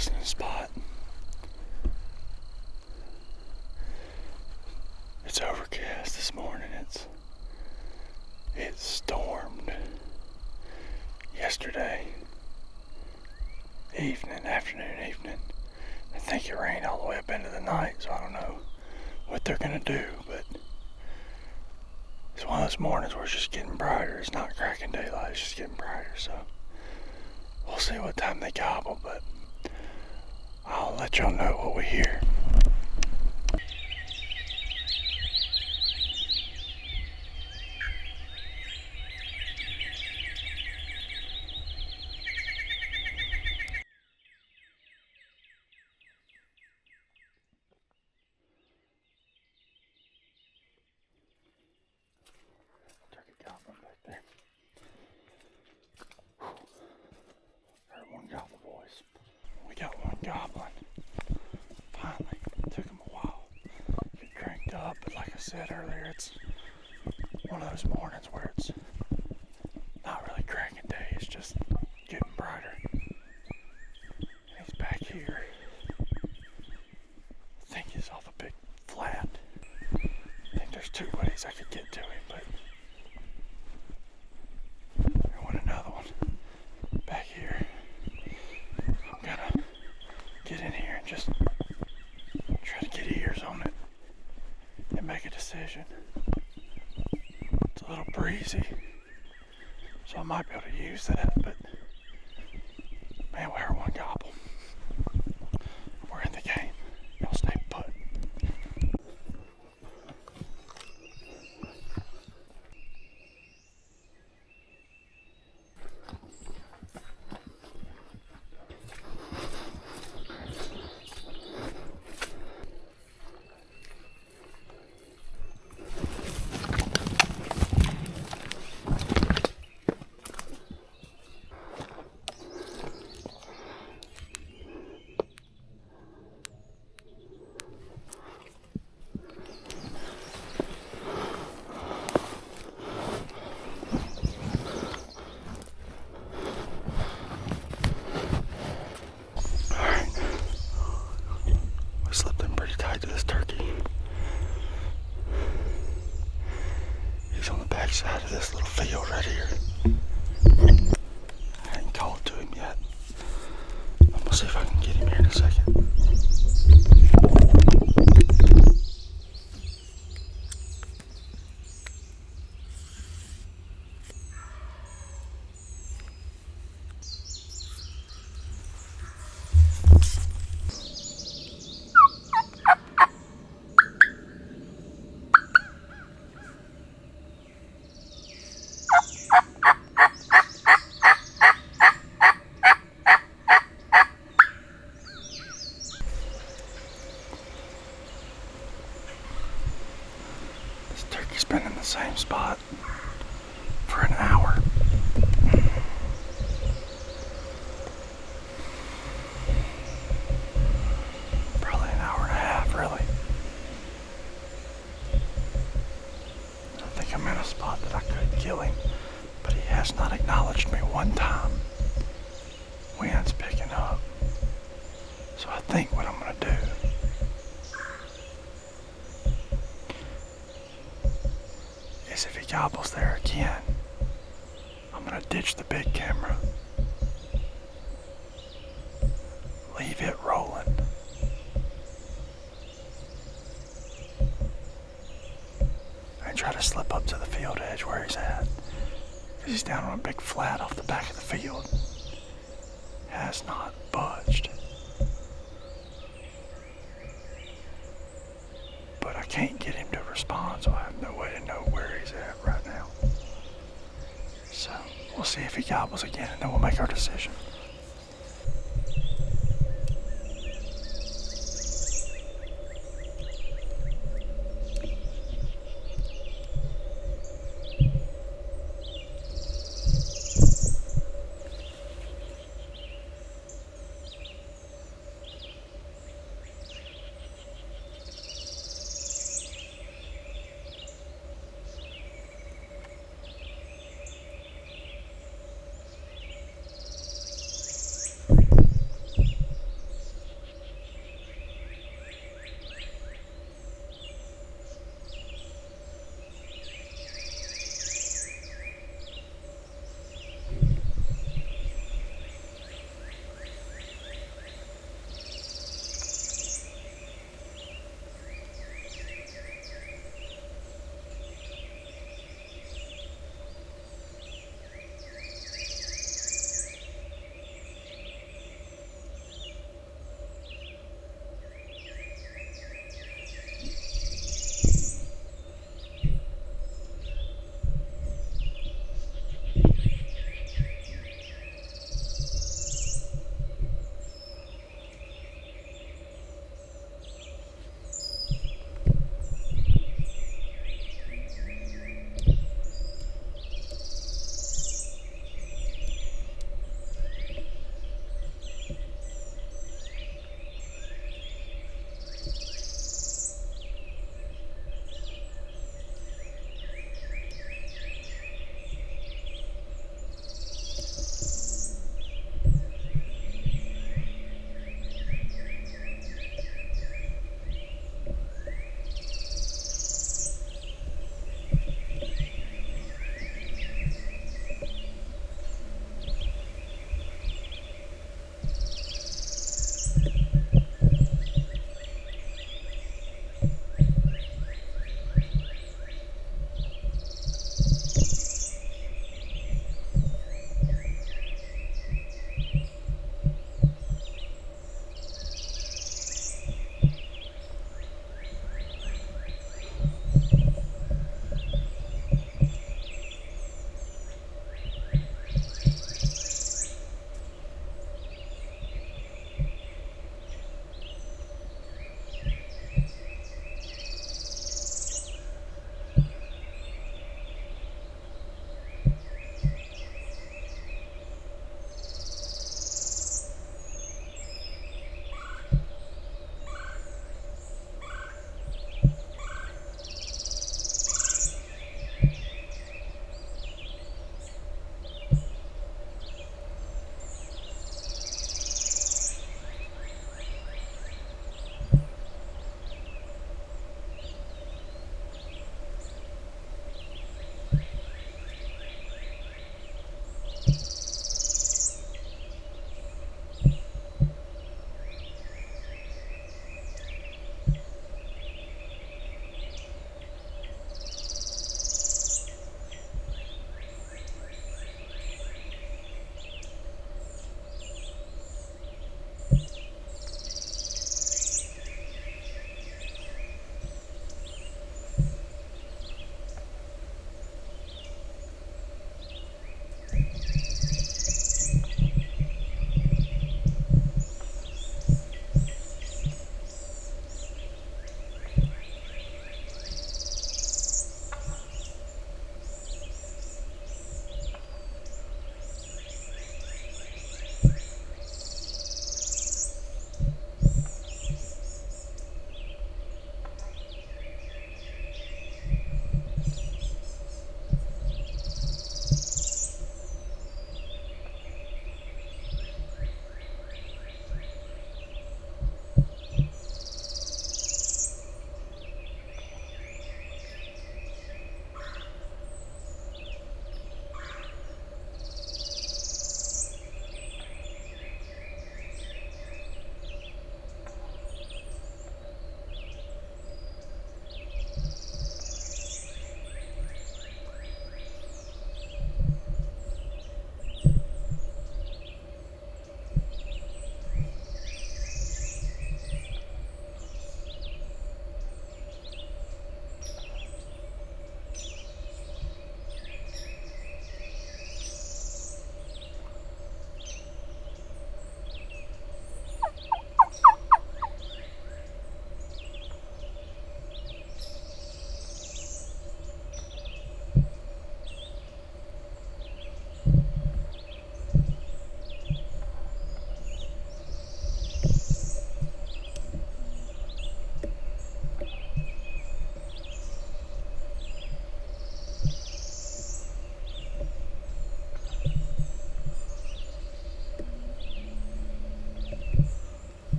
listening spot. It's overcast this morning. It stormed yesterday afternoon. I think it rained all the way up into the night, so I don't know what they're gonna do, but it's one of those mornings where it's just getting brighter. It's not cracking daylight, it's just getting brighter, so we'll see what time they gobble, but I'll let y'all know what we hear. Turkey gobbling back there. Heard one gobble, boys. We got one gobbling. Finally, it took him a while to get cranked up, but like I said earlier, it's one of those mornings where it's not really cracking day, it's just getting brighter. He's back here. I think he's off a big flat. I think there's two ways I could get to him, but I want another one back here. I'm gonna get in here and just try to get ears on it and make a decision. It's a little breezy, so I might be able to use that, but man, we heard one gobble. We're in the game. Y'all stay put. Slipped in pretty tight to this turkey. He's on the back side of this little field right here. I hadn't called to him yet. I'm gonna see if I can get him here in a second. Turkey's been in the same spot for an hour. Probably an hour and a half, really. I think I'm in a spot that I could kill him, but he has not acknowledged me one time. Wind's picking up. So I think what I'm gonna do is if he gobbles there again, I'm gonna ditch the big camera, leave it rolling, and try to slip up to the field edge where he's at, because he's down on a big flat off the back of the field. Has not budged. But I can't get him to respond, so I have no way to know where he's at right now. So we'll see if he gobbles again, and then we'll make our decision.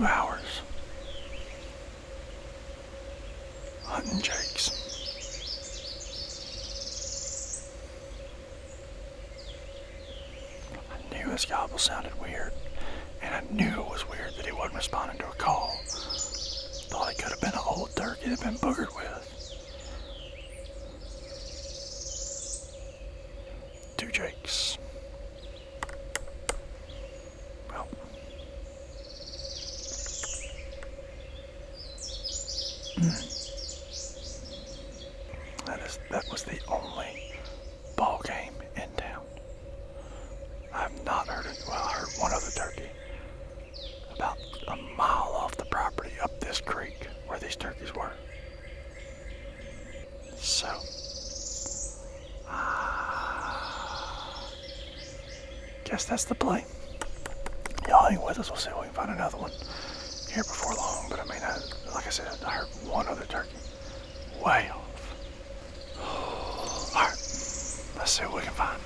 2 hours hunting jakes. I knew his gobble sounded weird, and I knew it was weird that he wasn't responding to a call. Thought it could have been an old turkey that had been boogered with. 2 jakes. Well, that was the only ball game in town. I have not heard it. Well, I heard one other turkey about a mile off the property up this creek where these turkeys were. So, guess that's the play. Y'all hang with us. We'll see if we can find another one here before long. But I mean, like I said, I heard one other turkey way off. Alright, let's see what we can find.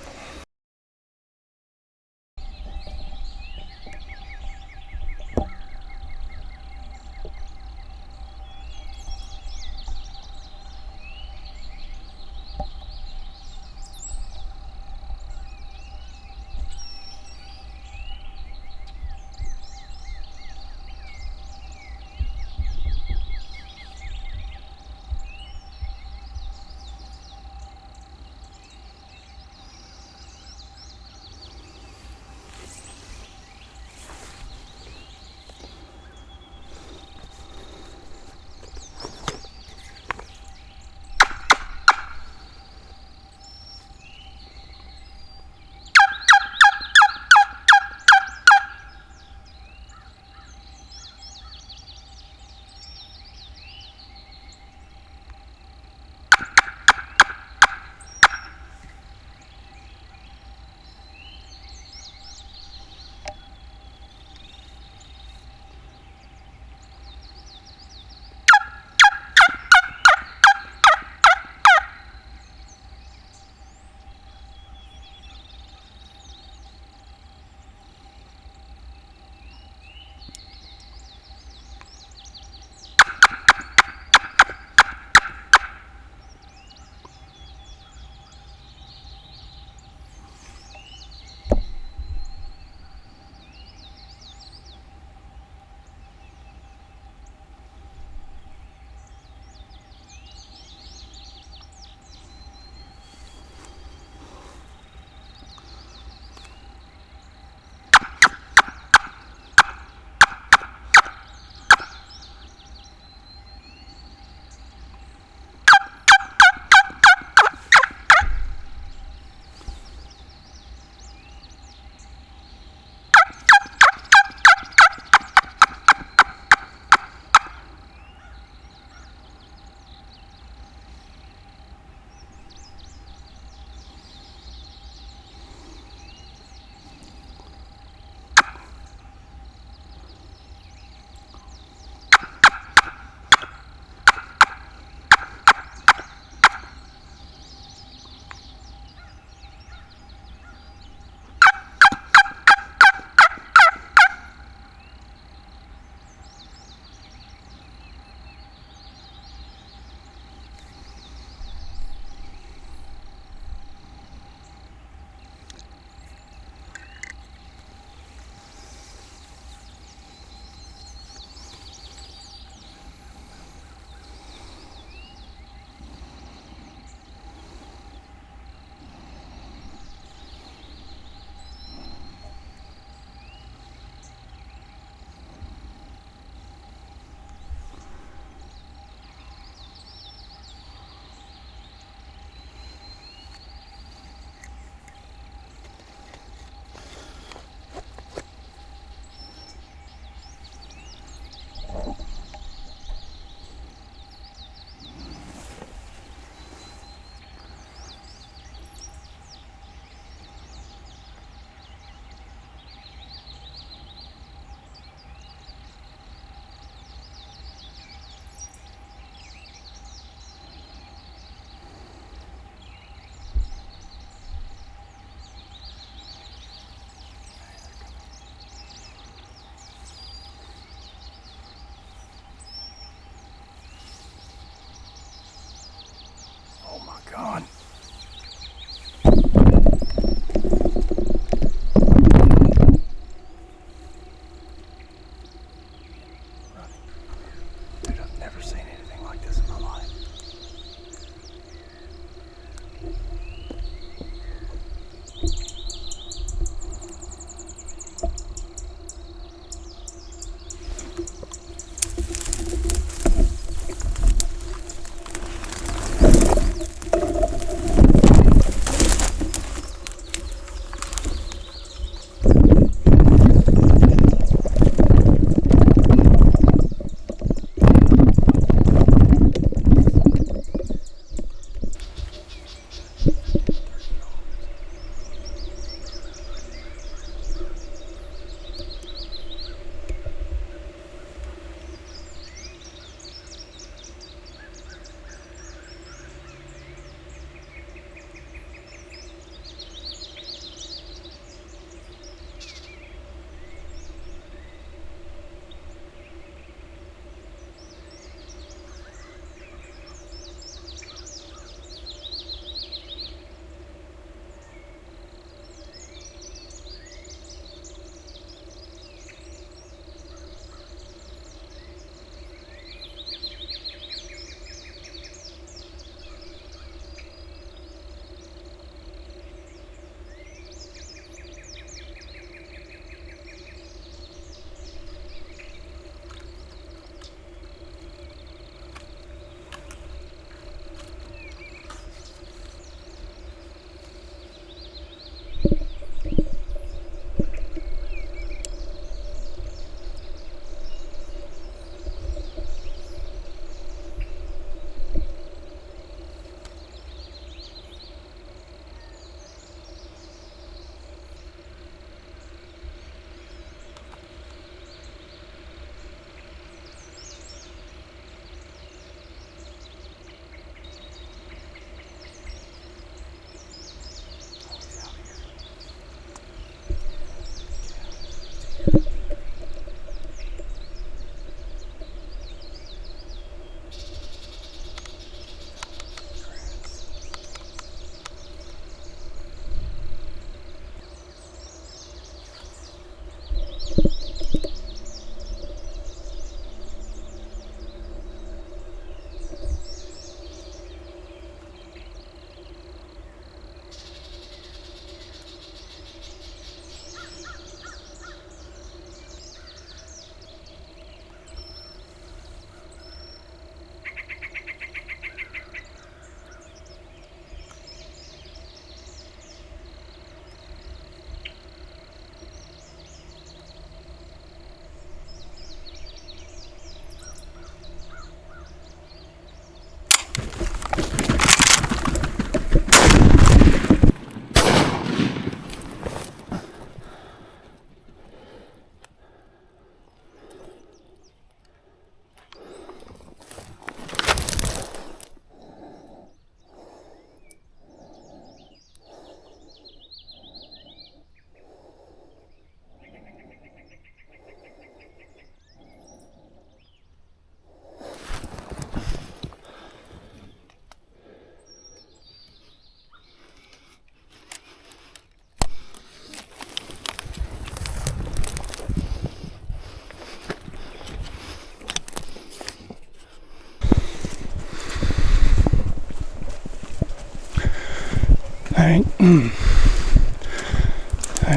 ain't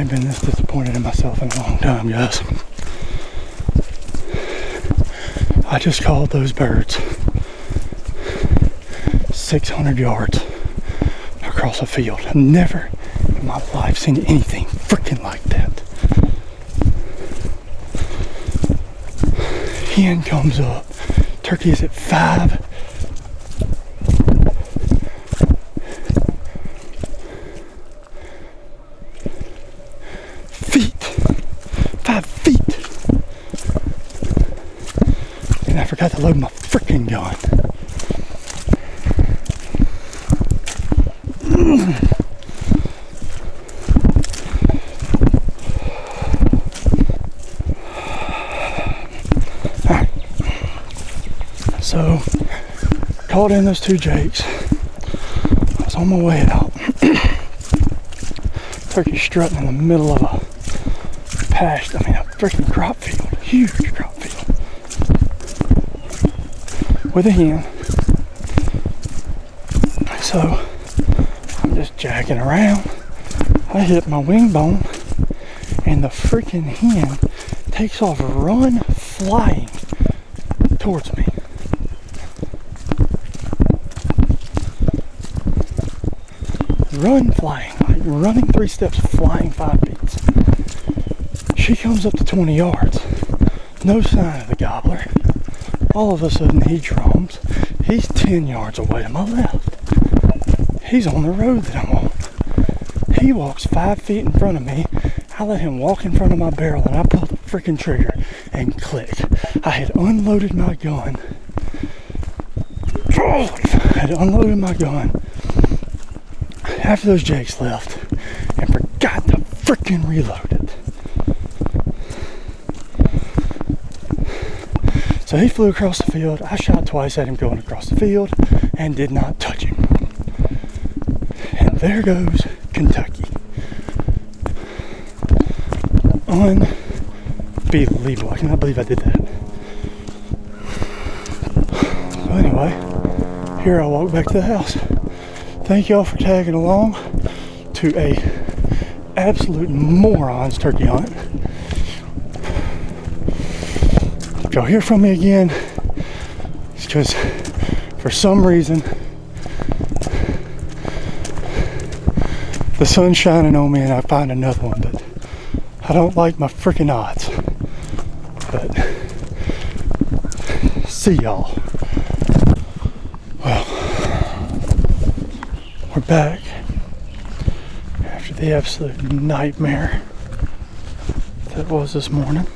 been this disappointed in myself in a long time, guys. I just called those birds 600 yards across a field. I've never in my life seen anything freaking like that. Hen comes up. Turkey is at 5 feet. 5 feet. And I forgot to load my freaking gun. Alright. So, called in those 2 jakes. I was on my way out. Turkey strutting in the middle of a a freaking crop field. Huge crop field. With a hen. So, I'm just jacking around. I hit my wing bone, and the freaking hen takes off, run flying towards me. Run flying, like running 3 steps, flying 5 feet. She comes up to 20 yards. No sign of the gobbler. All of a sudden he drums. He's 10 yards away to my left. He's on the road that I'm on. He walks 5 feet in front of me. I let him walk in front of my barrel, and I pulled the freaking trigger and click. I had unloaded my gun. After those jakes left and forgot to freaking reload it. So he flew across the field. I shot twice at him going across the field and did not touch him. And there goes Kentucky. Unbelievable. I cannot believe I did that. So anyway, here I walk back to the house. Thank y'all for tagging along to a absolute moron's turkey hunt. If y'all hear from me again, it's because for some reason the sun's shining on me and I find another one, but I don't like my freaking odds. But see y'all. Well, we're back after the absolute nightmare that was this morning.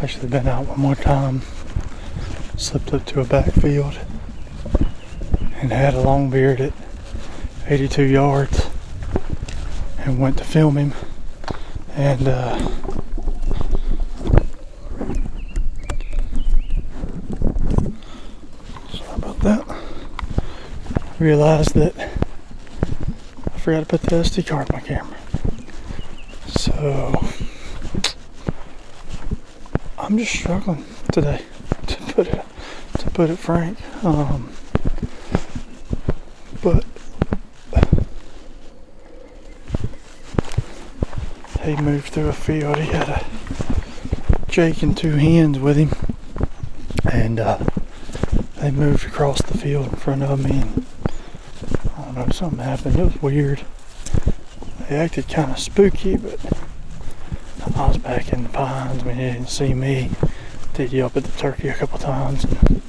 Actually been out one more time, slipped up to a backfield and had a long beard at 82 yards and went to film him, and sorry about that. Realized that I forgot to put the SD card in my camera, so I'm just struggling today, to put it frank. But he moved through a field. He had a jake and 2 hens with him, and they moved across the field in front of me, and I don't know, something happened. It was weird. They acted kind of spooky, but I was back in the pines when he didn't see me. Did yelp at the turkey a couple times, and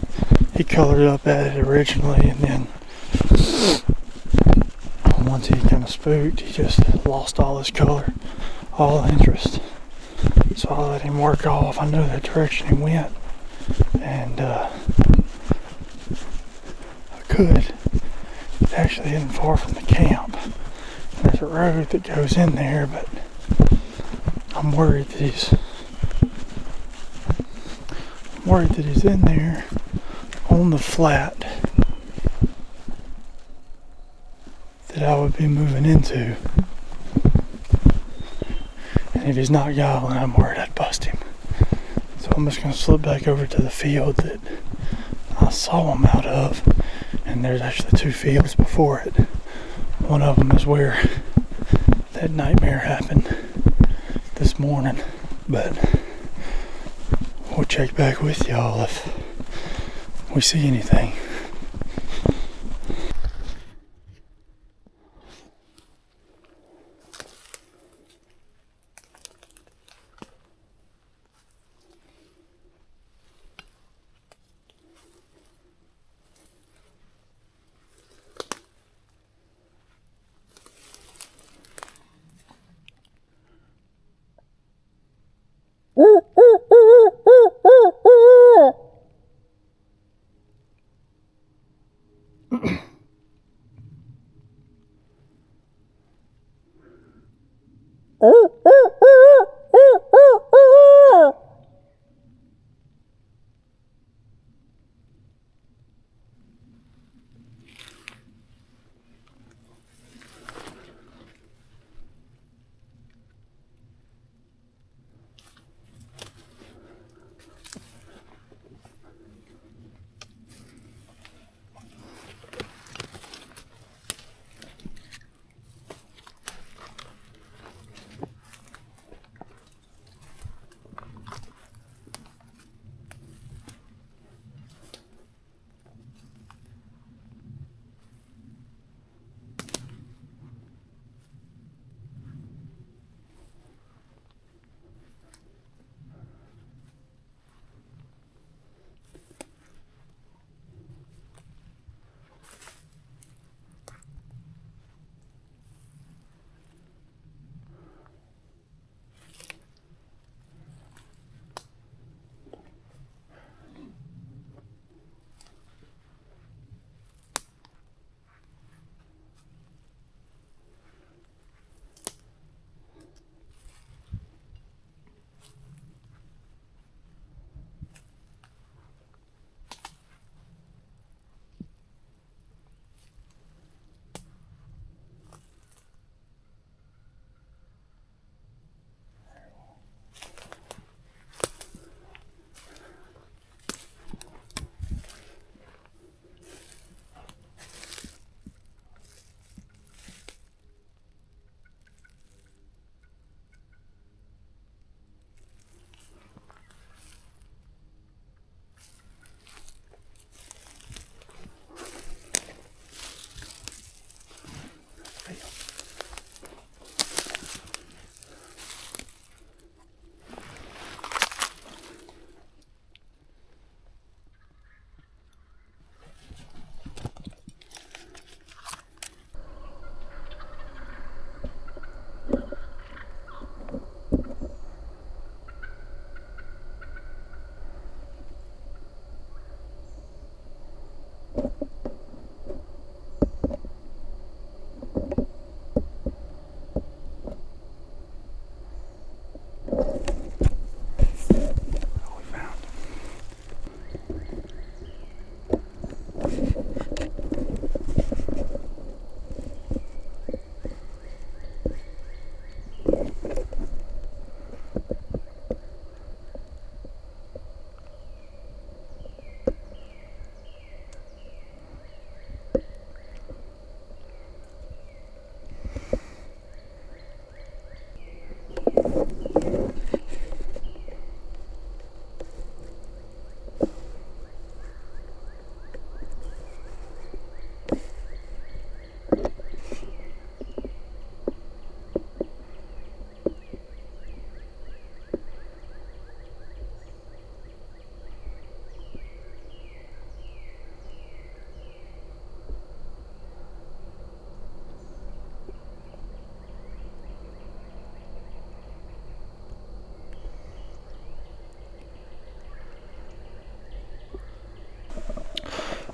he colored up at it originally, and then once he kind of spooked, he just lost all his color, all interest. So I let him work off. I knew the direction he went, and I could. It actually isn't far from the camp. There's a road that goes in there, but I'm worried that he's in there on the flat that I would be moving into. And if he's not gobbling, I'm worried I'd bust him. So I'm just going to slip back over to the field that I saw him out of And there's actually 2 fields before it. One of them is where that nightmare happened this morning. But we'll check back with y'all if we see anything.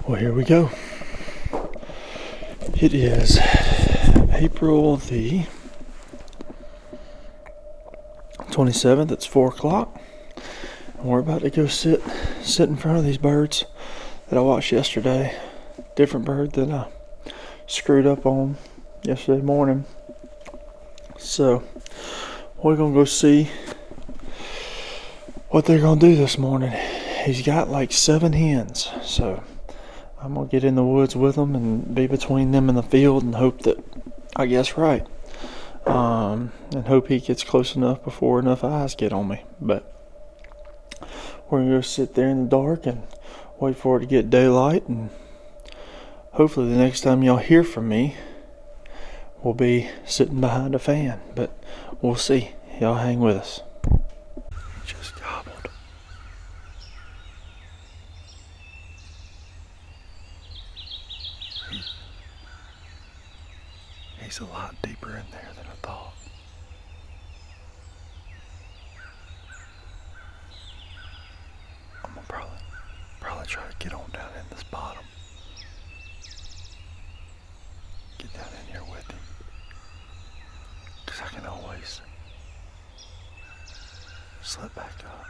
Well, here we go. It is April the 27th. It's 4 o'clock. And we're about to go sit in front of these birds that I watched yesterday. Different bird that I screwed up on yesterday morning. So we're going to go see what they're going to do this morning. He's got like 7 hens. So I'm gonna get in the woods with them and be between them and the field and hope that I guess right. And hope he gets close enough before enough eyes get on me. But we're gonna go sit there in the dark and wait for it to get daylight, and hopefully the next time y'all hear from me, we'll be sitting behind a fan. But we'll see. Y'all hang with us. He just gobbled. He's a lot deeper in there than I thought. I'm gonna probably try to get on down in this bottom. Get down in here with him. 'Cause I can always slip back up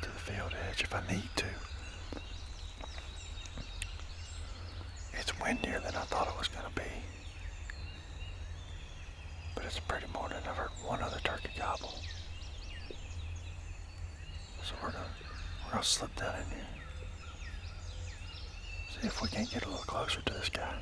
to the field edge if I need to. It's windier than I thought it was gonna be. But it's a pretty morning. I've heard one other turkey gobble. So we're gonna slip down in here. See if we can't get a little closer to this guy.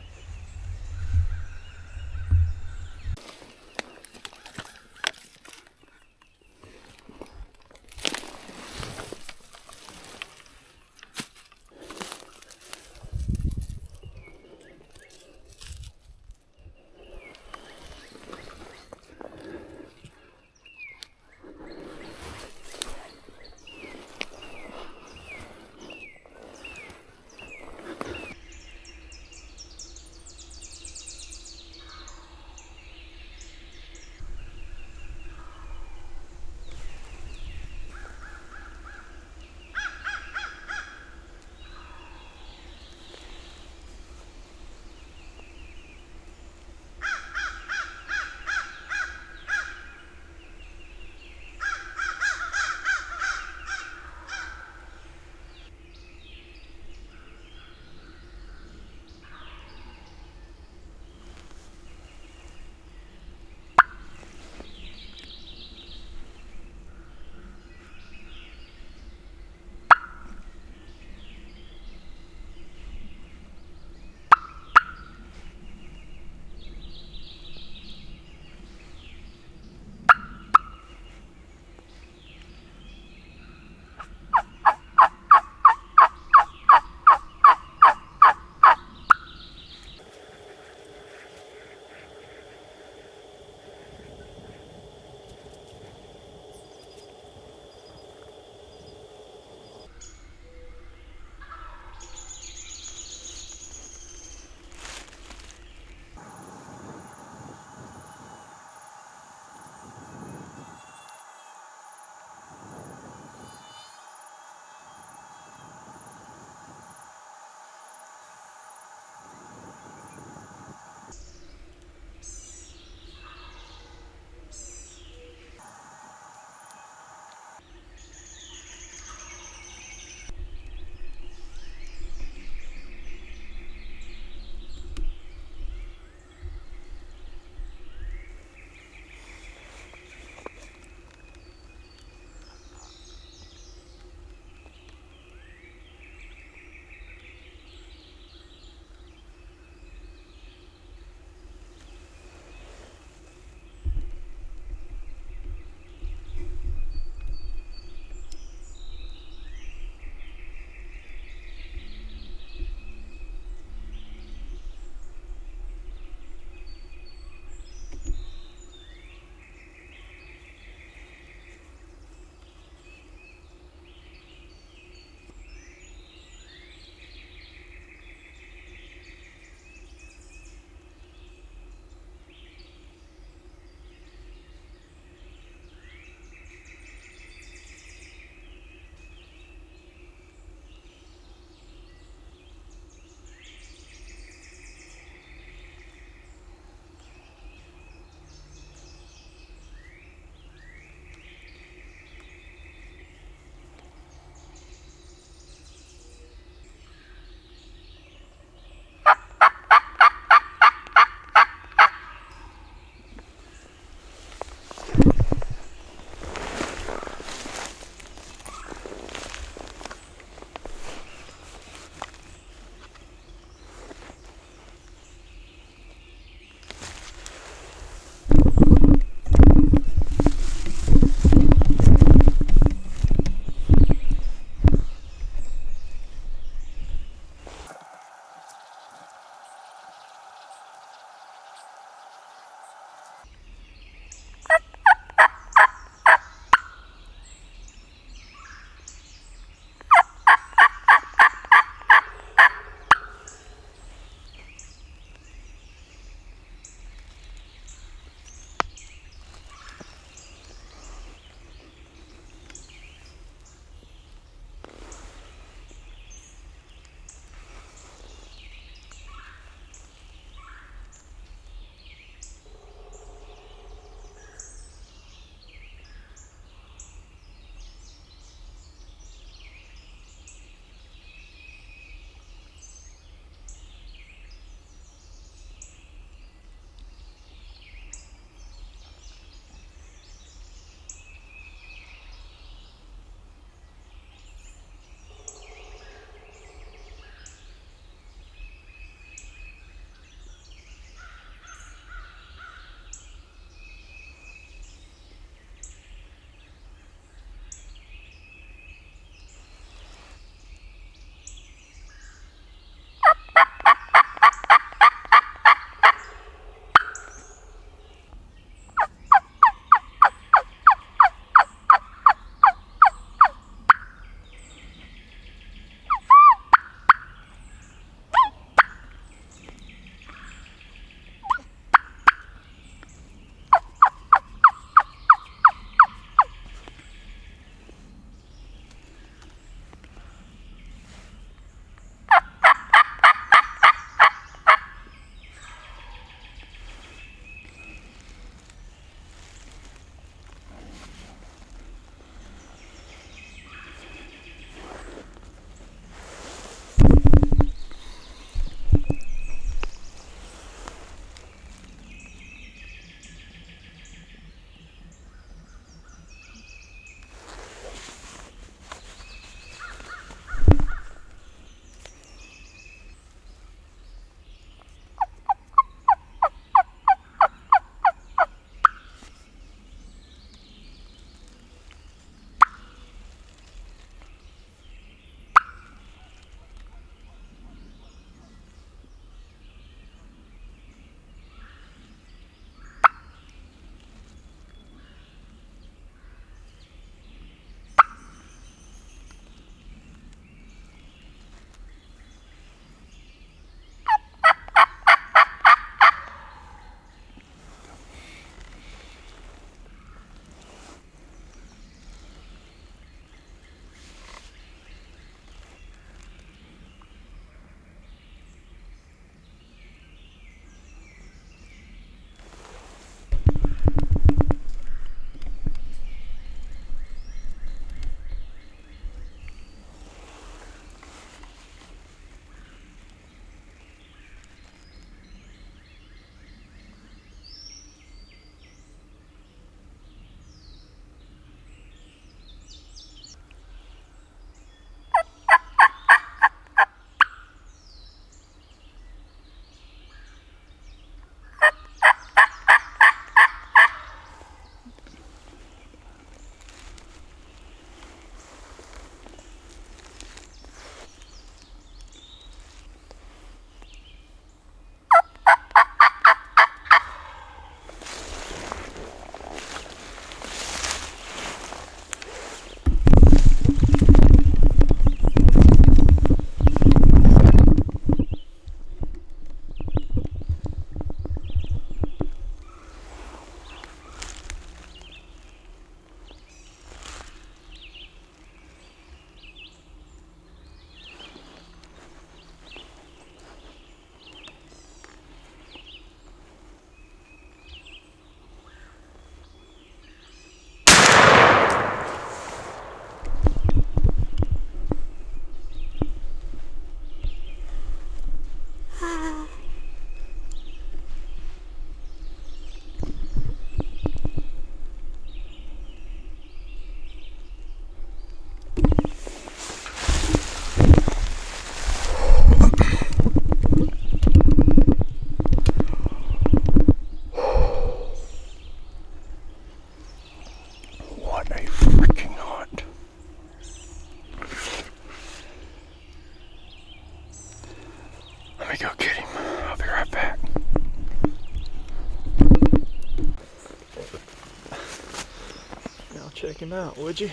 Check him out, would you?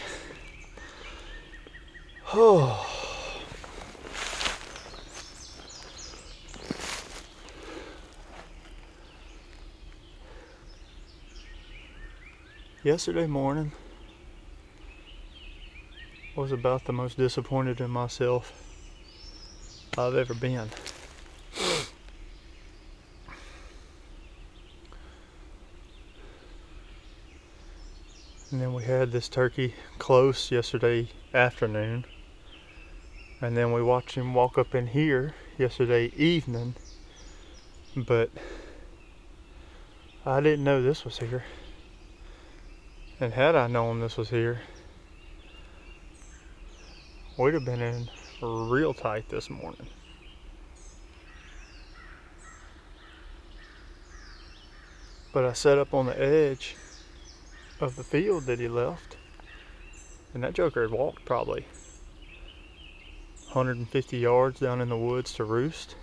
Oh. Yesterday morning was about the most disappointed in myself I've ever been. And then we had this turkey close yesterday afternoon. And then we watched him walk up in here yesterday evening. But I didn't know this was here. And had I known this was here, we'd have been in real tight this morning. But I sat up on the edge of the field that he left, and that joker had walked probably 150 yards down in the woods to roost.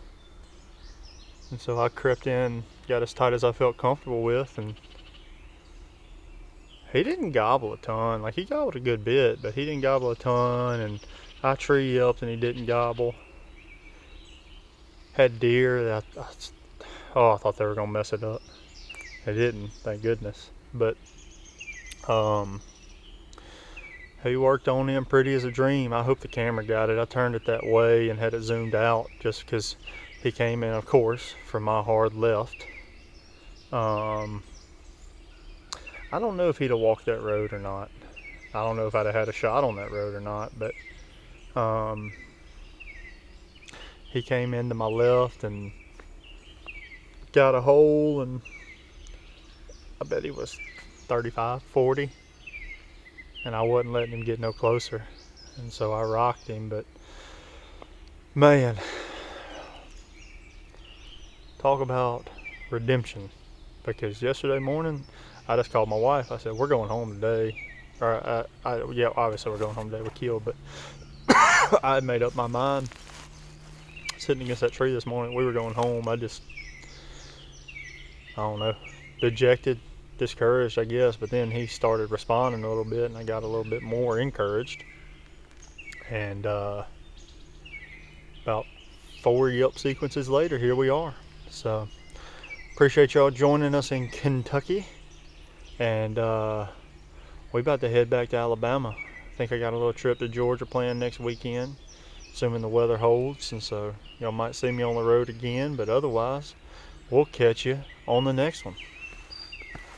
And so I crept in, got as tight as I felt comfortable with, and he didn't gobble a ton. Like, he gobbled a good bit, but he didn't gobble a ton, and I tree yelped and he didn't gobble. Had deer that I thought they were gonna mess it up. They didn't, thank goodness. But he worked on him pretty as a dream. I hope the camera got it. I turned it that way and had it zoomed out just because he came in, of course, from my hard left. I don't know if he'd have walked that road or not. I don't know if I'd have had a shot on that road or not, but he came into my left and got a hole, and I bet he was 35, 40, and I wasn't letting him get no closer, and so I rocked him. But man, talk about redemption, because yesterday morning I just called my wife. I said, we're going home today. Or yeah, obviously we're going home today. We killed, but I had made up my mind sitting against that tree this morning. We were going home. I don't know, dejected, discouraged, I guess. But then he started responding a little bit, and I got a little bit more encouraged. And about 4 yelp sequences later, here we are. So appreciate y'all joining us in Kentucky. And we about to head back to Alabama. I think I got a little trip to Georgia planned next weekend, assuming the weather holds. And so y'all might see me on the road again, but otherwise we'll catch you on the next one.